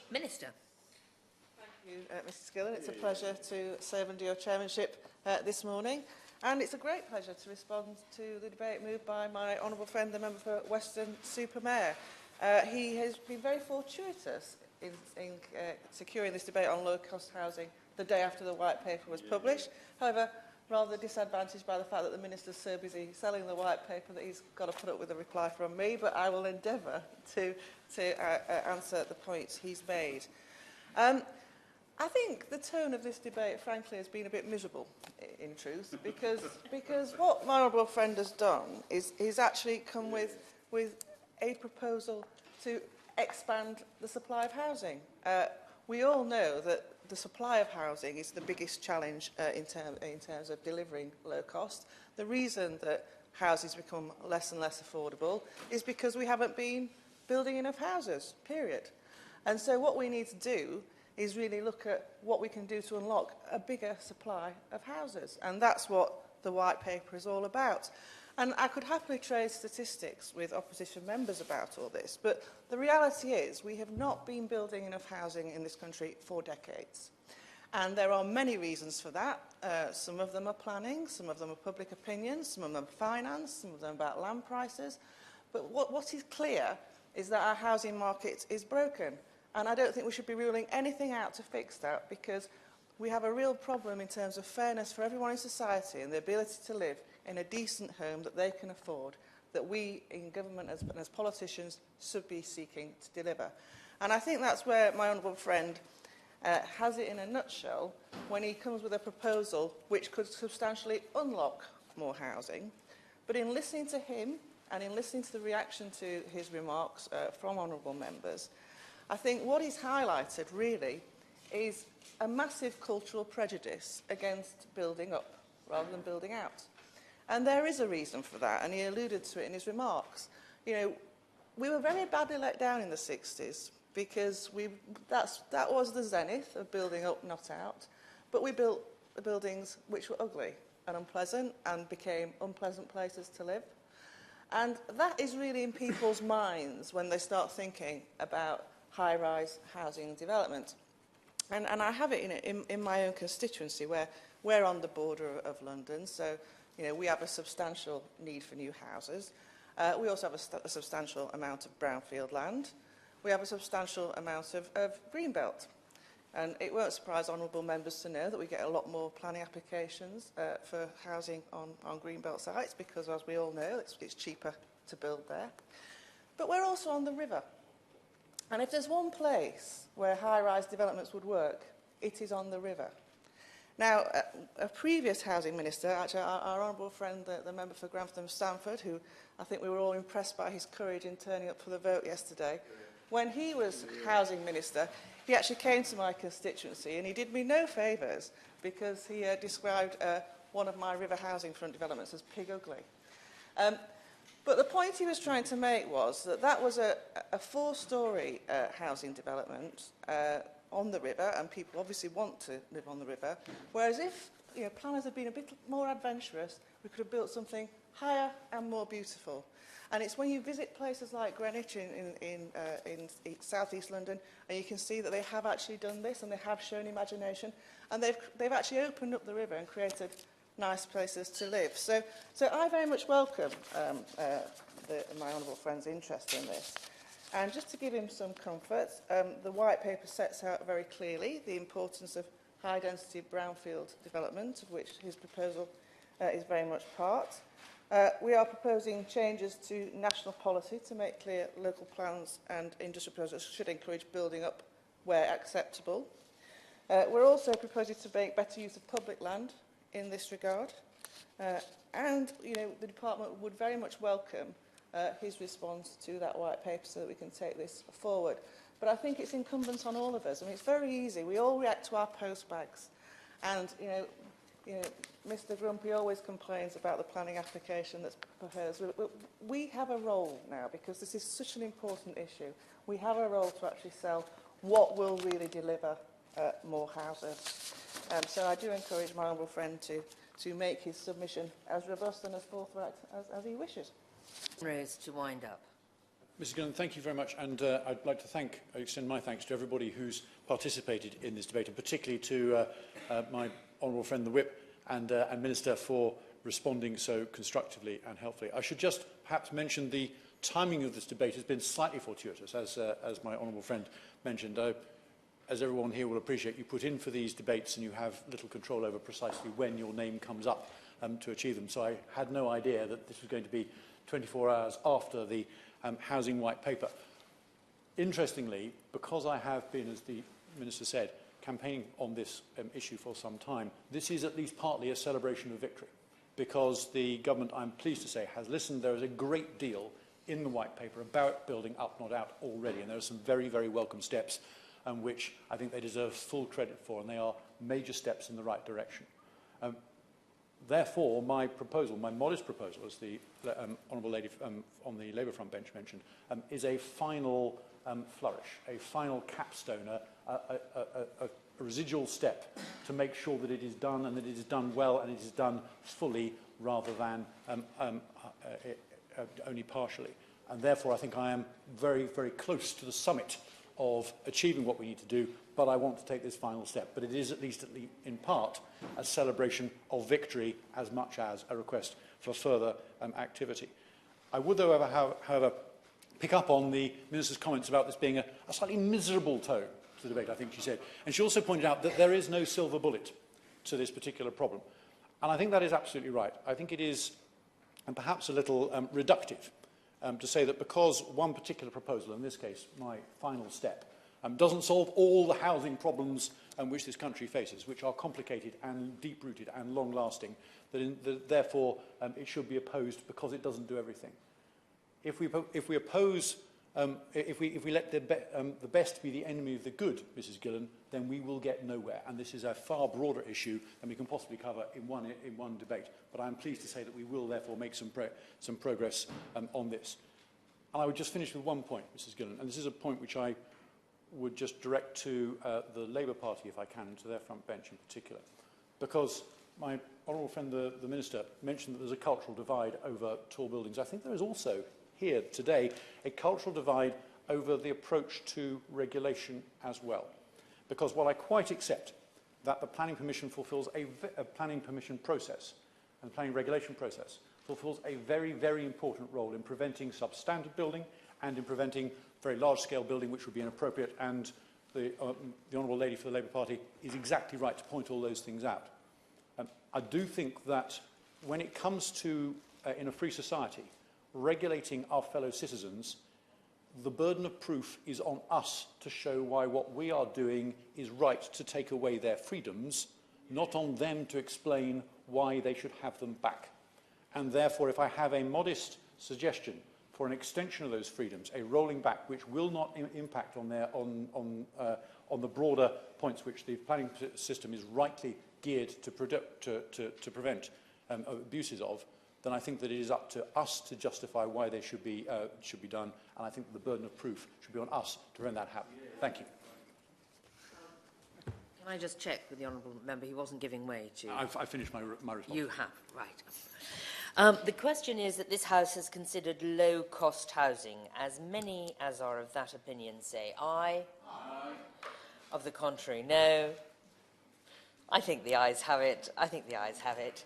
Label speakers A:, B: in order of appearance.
A: Minister.
B: Thank you, Mrs Gillen. It's a pleasure to serve under your chairmanship this morning. And it's a great pleasure to respond to the debate moved by my honourable friend, the member for Weston-super-Mare. He has been very fortuitous in securing this debate on low-cost housing the day after the White Paper was published. However, rather disadvantaged by the fact that the Minister's so busy selling the White Paper that he's got to put up with a reply from me, but I will endeavour to answer the points he's made. I think the tone of this debate, frankly, has been a bit miserable, in truth, because what my honourable friend has done is he's actually come with a proposal to expand the supply of housing. We all know that the supply of housing is the biggest challenge in terms of delivering low cost. The reason that houses become less and less affordable is because we haven't been building enough houses, period. And so what we need to do is really look at what we can do to unlock a bigger supply of houses. And that's what the White Paper is all about. And I could happily trade statistics with opposition members about all this, but the reality is we have not been building enough housing in this country for decades. And there are many reasons for that. Some of them are planning, some of them are public opinion, some of them are finance, some of them about land prices. But what is clear is that our housing market is broken. And I don't think we should be ruling anything out to fix that, because we have a real problem in terms of fairness for everyone in society and the ability to live in a decent home that they can afford, that we in government as politicians should be seeking to deliver. And I think that's where my honourable friend has it in a nutshell when he comes with a proposal which could substantially unlock more housing. But in listening to him and in listening to the reaction to his remarks from honourable members, I think what he's highlighted really is a massive cultural prejudice against building up rather than building out. And there is a reason for that, and he alluded to it in his remarks. You know, we were very badly let down in the 60s because that was the zenith of building up, not out. But we built the buildings which were ugly and unpleasant and became unpleasant places to live. And that is really in people's minds when they start thinking about high-rise housing development. And I have it in my own constituency where we're on the border of London, so you know, we have a substantial need for new houses. We also have a substantial amount of brownfield land. We have a substantial amount of greenbelt. And it won't surprise honourable members to know that we get a lot more planning applications for housing on greenbelt sites because, as we all know, it's cheaper to build there. But we're also on the river. And if there's one place where high-rise developments would work, it is on the river. Now, a previous housing minister, actually our honourable friend, the member for Grantham-Stamford, who I think we were all impressed by his courage in turning up for the vote yesterday, when he was housing minister, he actually came to my constituency and he did me no favours because he described one of my river housing front developments as pig ugly. But the point he was trying to make was that that was a four-storey housing development on the river, and people obviously want to live on the river, whereas if planners had been a bit more adventurous, we could have built something higher and more beautiful. And it's when you visit places like Greenwich in South East London, and you can see that they have actually done this, and they have shown imagination, and they've actually opened up the river and created nice places to live. So I very much welcome my honourable friend's interest in this. And just to give him some comfort, the White Paper sets out very clearly the importance of high-density brownfield development, of which his proposal is very much part. We are proposing changes to national policy to make clear local plans and industry proposals should encourage building up where acceptable. We're also proposing to make better use of public land in this regard. And the department would very much welcome his response to that White Paper so that we can take this forward. But I think it's incumbent on all of us. I mean, it's very easy. We all react to our postbags. And, Mr Grumpy always complains about the planning application that's proposed. We have a role now, because this is such an important issue. We have a role to actually sell what will really deliver more houses. So I do encourage my honourable friend to make his submission as robust and as forthright as he wishes.
A: Rose, to wind up. Mr Gillen, thank you very much, and I'd like to extend my thanks to everybody who's participated in this debate, and particularly to my honourable friend the Whip and Minister for responding so constructively and helpfully. I should just perhaps mention the timing of this debate has been slightly fortuitous, as my honourable friend mentioned. As everyone here will appreciate, you put in for these debates and you have little control over precisely when your name comes up to achieve them. So I had no idea that this was going to be 24 hours after the Housing White Paper. Interestingly, because I have been, as the Minister said, campaigning on this issue for some time, this is at least partly a celebration of victory, because the government, I'm pleased to say, has listened. There is a great deal in the White Paper about building up, not out already, and there are some very, very welcome steps which I think they deserve full credit for, and they are major steps in the right direction. Therefore, my proposal, my modest proposal, as the honourable lady on the Labour front bench mentioned, is a final flourish, a final capstone, a residual step to make sure that it is done, and that it is done well, and it is done fully rather than only partially. And therefore, I think I am very, very close to the summit of achieving what we need to do, but I want to take this final step. But it is at least in part a celebration of victory as much as a request for further activity. I would, though, however, pick up on the Minister's comments about this being a slightly miserable tone to the debate, I think she said. And she also pointed out that there is no silver bullet to this particular problem. And I think that is absolutely right. I think it is, and perhaps a little reductive, to say that because one particular proposal, in this case my final step, doesn't solve all the housing problems which this country faces, which are complicated and deep-rooted and long-lasting, therefore it should be opposed because it doesn't do everything. If we let the best be the enemy of the good, Mrs Gillen, then we will get nowhere. And this is a far broader issue than we can possibly cover in one debate. But I am pleased to say that we will therefore make some progress on this. And I would just finish with one point, Mrs Gillen, and this is a point which I would just direct to the Labour Party, if I can, and to their front bench in particular. Because my honourable friend, the Minister, mentioned that there's a cultural divide over tall buildings. I think there is also here today a cultural divide over the approach to regulation as well. Because while I quite accept that the planning permission fulfills a planning permission process and planning regulation process fulfills a very, very important role in preventing substandard building and in preventing very large-scale building which would be inappropriate, and the Honourable Lady for the Labour Party is exactly right to point all those things out. I do think that when it comes to, in a free society, regulating our fellow citizens, the burden of proof is on us to show why what we are doing is right to take away their freedoms, not on them to explain why they should have them back. And therefore, if I have a modest suggestion for an extension of those freedoms, a rolling back which will not impact on the broader points which the planning system is rightly geared to prevent abuses of, then I think that it is up to us to justify why they should be done, and I think that the burden of proof should be on us to prevent that happen. Thank you.
C: Can I just check with the honourable member? He wasn't giving way to...
A: I finished my response.
C: You have, right. The question is that this House has considered low-cost housing. As many as are of that opinion say aye. Aye. Of the contrary, no. I think the ayes have it. I think the ayes have it.